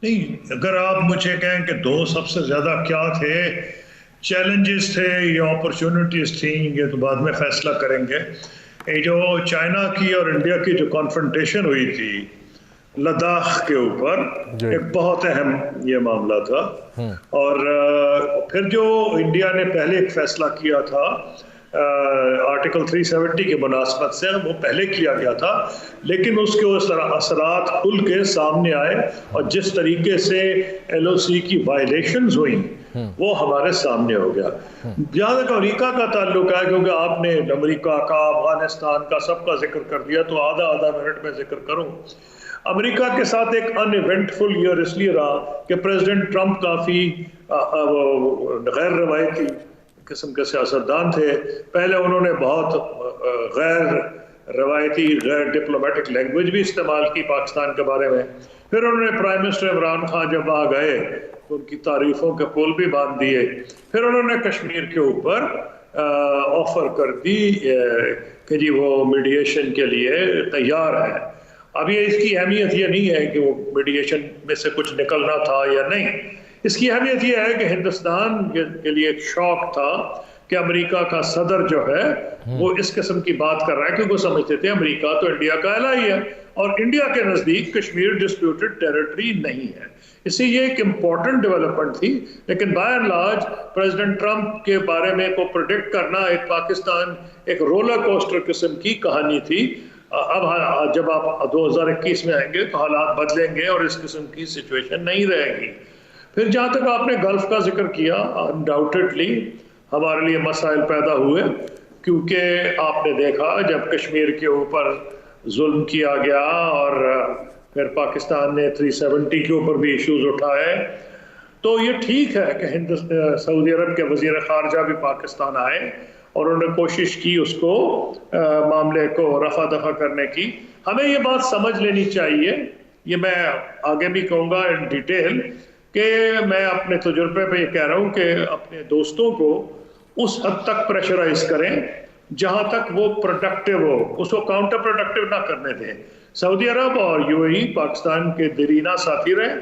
نہیں، اگر آپ مجھے کہیں کہ دو سب سے زیادہ کیا تھے، چیلنجز تھے یا اپرچونٹیز تھیں، یہ تو بعد میں فیصلہ کریں گے. یہ جو چائنا کی اور انڈیا کی جو کانفرنٹیشن ہوئی تھی لداخ کے اوپر، ایک بہت اہم یہ معاملہ تھا. اور پھر جو انڈیا نے پہلے ایک فیصلہ کیا تھا آرٹیکل 370 کے مناسبت سے، وہ پہلے کیا گیا تھا، لیکن اس کے اثرات کھل کے سامنے آئے اور جس طریقے سے ایل او سی کی وائلیشنز ہوئیں وہ ہمارے سامنے ہو گیا. جہاں تک امریکہ کا تعلق ہے، کیونکہ آپ نے امریکہ کا، افغانستان کا، سب کا ذکر کر دیا، تو آدھا منٹ میں ذکر کروں. امریکہ کے ساتھ ایک ان ایونٹفل ایئر اس لیے رہا کہ پریزیڈنٹ ٹرمپ کافی غیر روایتی قسم کے سیاستدان تھے. پہلے انہوں نے بہت غیر روایتی، غیر ڈپلومیٹک لینگویج بھی استعمال کی پاکستان کے بارے میں. پھر انہوں نے پرائم منسٹر عمران خان جب وہاں گئے تو ان کی تعریفوں کے پل بھی باندھ دیے. پھر انہوں نے کشمیر کے اوپر آفر کر دی کہ جی وہ میڈیشن کے لیے تیار ہے. اب یہ اس کی اہمیت یہ نہیں ہے کہ وہ میڈیشن میں سے کچھ نکلنا تھا یا نہیں. اس کی اہمیت یہ ہے کہ ہندوستان کے لیے ایک شوق تھا کہ امریکہ کا صدر جو ہے وہ اس قسم کی بات کر رہا ہے، کیونکہ وہ سمجھتے تھے امریکہ تو انڈیا کا الہ ہے اور انڈیا کے نزدیک کشمیر ڈسپیوٹڈ ٹیریٹری نہیں ہے. اس سے یہ ایک امپورٹنٹ ڈیولپمنٹ تھی. لیکن by and large president Trump کے بارے میں کو پریڈکٹ کرنا ایک پاکستان ایک رولر کوسٹر قسم کی کہانی تھی. اب جب آپ 2021 میں آئیں گے تو حالات بدلیں گے اور اس قسم کی سچویشن نہیں رہے گی. پھر جہاں تک آپ نے گلف کا ذکر کیا، انڈاؤٹڈلی ہمارے لیے مسائل پیدا ہوئے، کیونکہ آپ نے دیکھا جب کشمیر کے اوپر ظلم کیا گیا اور پھر پاکستان نے 370 کے اوپر بھی ایشوز اٹھائے، تو یہ ٹھیک ہے کہ سعودی عرب کے وزیر خارجہ بھی پاکستان آئے اور انہوں نے کوشش کی اس کو معاملے کو رفع دفع کرنے کی. ہمیں یہ بات سمجھ لینی چاہیے، یہ میں آگے بھی کہوں گا ان ڈیٹیل، کہ میں اپنے تجربے پہ یہ کہہ رہا ہوں کہ اپنے دوستوں کو اس حد تک پریشرائز کریں جہاں تک وہ پروڈکٹیو ہو، اس کو کاؤنٹر پروڈکٹیو نہ کرنے دیں. سعودی عرب اور یو اے ای پاکستان کے دیرینہ ساتھی رہے،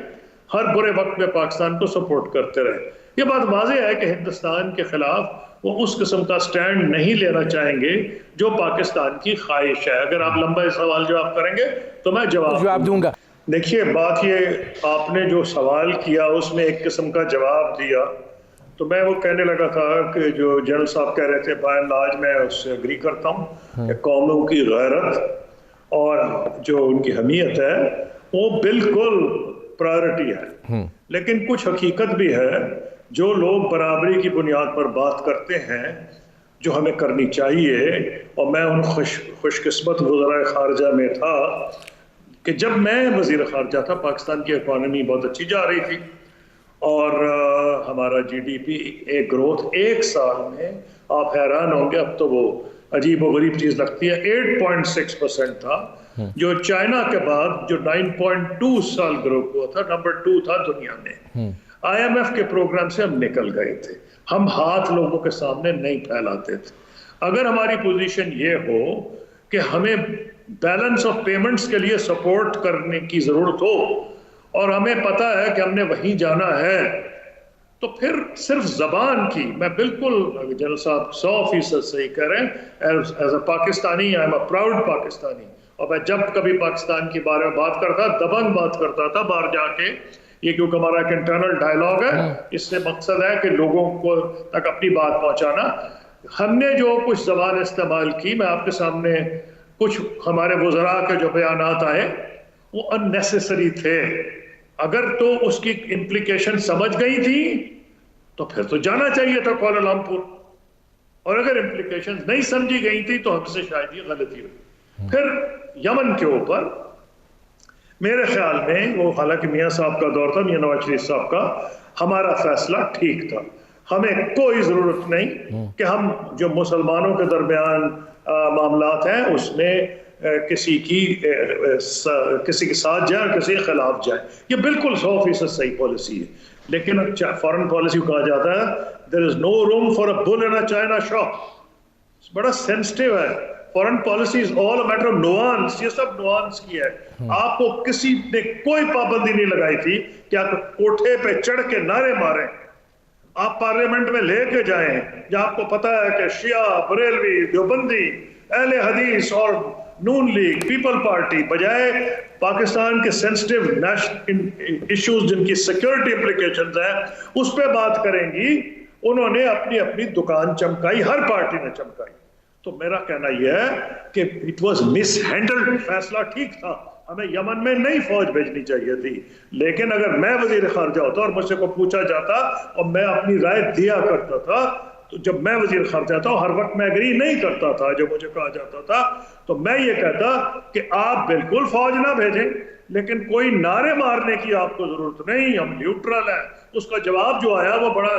ہر برے وقت میں پاکستان کو سپورٹ کرتے رہے. یہ بات واضح ہے کہ ہندوستان کے خلاف وہ اس قسم کا سٹینڈ نہیں لینا چاہیں گے جو پاکستان کی خواہش ہے. اگر آپ لمبا سوال جواب کریں گے تو میں جواب دوں گا. دیکھیے، بات یہ آپ نے جو سوال کیا اس میں ایک قسم کا جواب دیا، تو میں وہ کہنے لگا تھا کہ جو جنرل صاحب کہہ رہے تھے بائی اینڈ لارج میں اس سے اگری کرتا ہوں کہ قوموں کی غیرت اور جو ان کی حمیت ہے وہ بالکل پرائرٹی ہے. لیکن کچھ حقیقت بھی ہے، جو لوگ برابری کی بنیاد پر بات کرتے ہیں جو ہمیں کرنی چاہیے، اور میں ان خوش قسمت وزرائے خارجہ میں تھا کہ جب میں وزیر خارجہ تھا پاکستان کی اکانومی بہت اچھی جا رہی تھی اور ہمارا جی ڈی پی ایک گروتھ ایک سال میں آپ حیران ہوں گے، اب تو وہ عجیب و غریب چیز لگتی ہے، 8.6% تھا، جو چائنا کے بعد جو 9.2 سال گروتھ ہوا تھا، نمبر 2 تھا دنیا میں. آئی ایم ایف کے پروگرام سے ہم نکل گئے تھے، ہم ہاتھ لوگوں کے سامنے نہیں پھیلاتے تھے. اگر ہماری پوزیشن یہ ہو کہ ہمیں بیلنس آف پیمنٹس کے لیے سپورٹ کرنے کی ضرورت ہو اور ہمیں پتا ہے کہ ہم نے وہیں جانا ہے، تو پھر صرف زبان کی، میں بالکل جنرل صاحب 100% صحیح کہہ رہے ہیں، as a Pakistani I am a proud Pakistani, اور میں جب کبھی پاکستان کے بارے میں بات کرتا دبنگ بات کرتا تھا باہر جا کے. یہ کیونکہ ہمارا ایک انٹرنل ڈائلاگ ہے، اس سے مقصد ہے کہ لوگوں کو تک اپنی بات پہنچانا. ہم نے جو کچھ زبان استعمال کی، میں آپ کے سامنے کچھ ہمارے وزراء کے جو بیانات آئے وہ unnecessary تھے. اگر تو اس کی امپلیکیشن سمجھ گئی تھی تو پھر تو جانا چاہیے تھا کوالالمپور، اور اگر امپلیکیشن نہیں سمجھی گئی تھی تو ہم سے شاید یہ غلطی ہوئی. پھر یمن کے اوپر میرے خیال میں وہ حالانکہ میاں صاحب کا دور تھا، میاں نواز شریف صاحب کا، ہمارا فیصلہ ٹھیک تھا. ہمیں کوئی ضرورت نہیں کہ ہم جو مسلمانوں کے درمیان معاملات ہیں اس میں کسی کے ساتھ جائے اور کسی کے خلاف جائے. یہ بالکل 100% صحیح پالیسی ہے. لیکن فارن پالیسی کو کہا جاتا ہے there is no room for a bull in a china shop. بڑا سینسٹیو ہے foreign policy is all a matter of nuance, یہ سب نوانس کی ہے. آپ کو کسی نے کوئی پابندی نہیں لگائی تھی کہ آپ کوٹھے پہ چڑھ کے نعرے ماریں، آپ پارلیمنٹ میں لے کے جائیں جہاں آپ کو پتا ہے کہ شیعہ، بریلوی، دیوبندی، اہل حدیث اور نون لیگ، پیپل پارٹی بجائے پاکستان کے سینسٹیو ایشوز جن کی سیکیورٹی امپلیکیشنز ہیں اس پہ بات کریں گی. انہوں نے اپنی اپنی دکان چمکائی، ہر پارٹی نے چمکائی. تو میرا کہنا یہ ہے کہ اٹ واز مس ہینڈلڈ. فیصلہ ٹھیک تھا، ہمیں یمن میں نئی فوج بھیجنی چاہیے تھی، لیکن اگر میں وزیر خارجہ ہوتا اور مجھ سے کو پوچھا جاتا اور میں اپنی رائے دیا کرتا تھا، تو جب میں وزیر خارجہ تھا ہر وقت میں ایگری نہیں کرتا تھا جب مجھے کہا جاتا تھا، تو میں یہ کہتا کہ آپ بالکل فوج نہ بھیجیں، لیکن کوئی نعرے مارنے کی آپ کو ضرورت نہیں، ہم نیوٹرل ہیں. اس کا جواب جو آیا وہ بڑا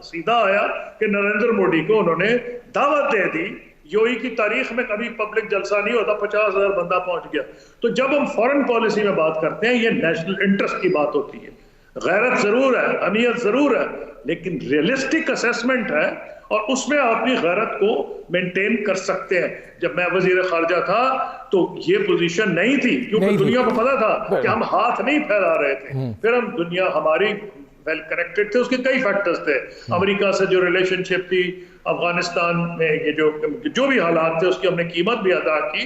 سیدھا آیا کہ نریندر مودی کو انہوں نے دعوت دے دی. یو ای کی تاریخ میں کبھی پبلک جلسہ نہیں ہوتا، 50,000 بندہ پہنچ گیا. تو جب ہم فورن پالیسی میں بات کرتے ہیں یہ نیشنل انٹرسٹ کی بات ہوتی ہے. غیرت ضرور ہے، اہمیت ضرور ہے، لیکن ریئلسٹک اسیسمنٹ ہے اور اس میں آپ اپنی غیرت کو مینٹین کر سکتے ہیں. جب میں وزیر خارجہ تھا تو یہ پوزیشن نہیں تھی، کیونکہ دنیا کو پتا تھا کہ ہم ہاتھ نہیں پھیلا رہے تھے. پھر ہم دنیا ہماری ویل کنیکٹڈ تھے، اس کے کئی فیکٹرز تھے. امریکہ سے جو ریلیشن شپ تھی، افغانستان میں یہ جو بھی حالات تھے اس کی ہم نے قیمت بھی ادا کی.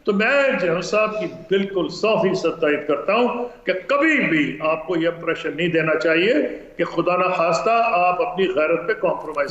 تو میں جنرل صاحب کی بالکل 100% تائید کرتا ہوں کہ کبھی بھی آپ کو یہ امپریشن نہیں دینا چاہیے کہ خدا نخواستہ آپ اپنی غیرت پہ کمپرومائز